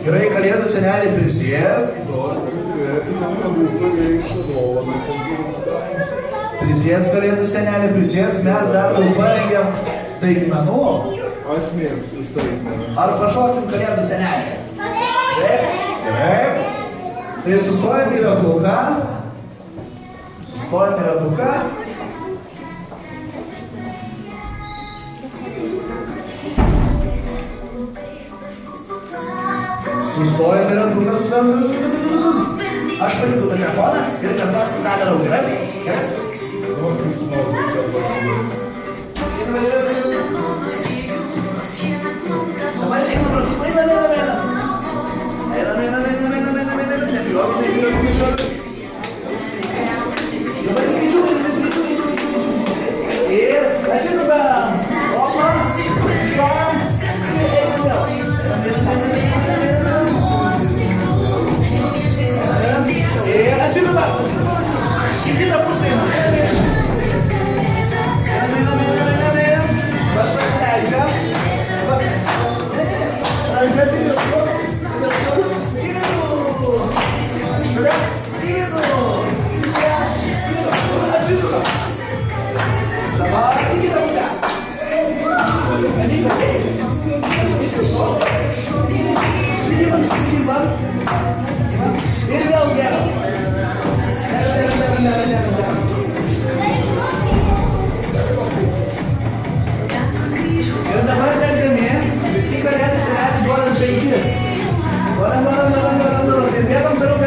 Gerai, kalėdų senelį prisėsk. Prisėsk, kalėdų senelį prisėsk, mes dar daug parengėm staigmenų. Aš mėgstu staigmeną. Ar pašoksim kalėdų senelį? Taip. Gerai. Tai sustojam į ratuką. Sustojam į ratuką. Sustojam į ratuką, sustojam. Aš paliksiu telefoną ir kartuosiu, ką darau. Gerai? Gerai? Dabar einam ratus, einam. Dabar greičiau. Ir atsirubam. Opa, šom. Ir atsirubam. Į kitą pusę. Pasileidžiam. Rankas į viršų. Ir dabar bėgami, visi kalėdų senelį duodam 5. Varam. Ir bėgam toliau.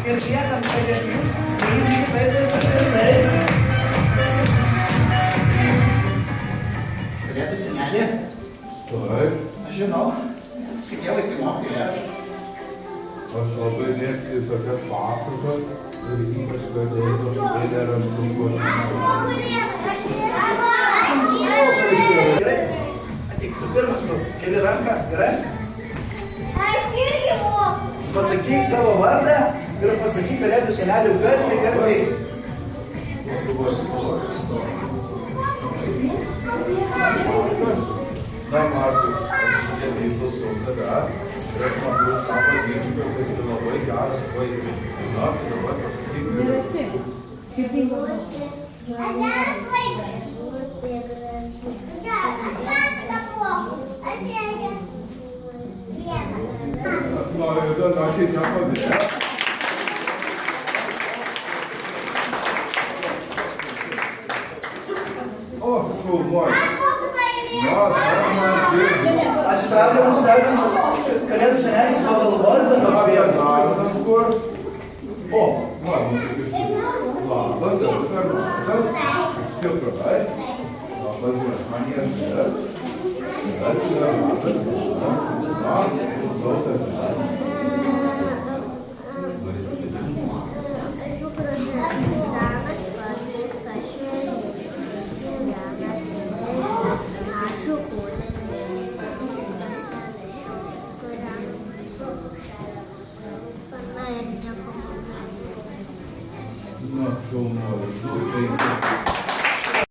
Ir liekam kalėdys. Kalėdų senelį? Taip. Aš žinau, kad tie vaikai moka eilėraščius. Aš labai mėgstu visokias pasakas ir ypač kalėdų eilėraštukus. Gerai? Ateik, tu pirmas, tu keli ranką, gerai? Aš irgi moku. Pasakyk savo vardą ir pasakyk kalėdų senelių garsiai. Na, Martai, aš šiandien įklausau tavęs ir aš matau tą patyčių, kad esi labai geras vaikas. Na, tai dabar pasakyk. Nerasi. Skirtingos. Aš geras vaikas. Aš irgi vieną. Na, ir tada aš ir nepadėjau. O, šaunuoju. Aš moku paėmėti. Na, man dirbi. Atsitraukiam. Kalėdų senelis pagalvoja, bet papėjas. Darbas kur? O, man nusikišti. Labas, esu Karnuškas. Tikrai? Na, pažiūrėk, man jie žinės. Bet yra matas, na, klausau tavęs. Na, šaunuoju,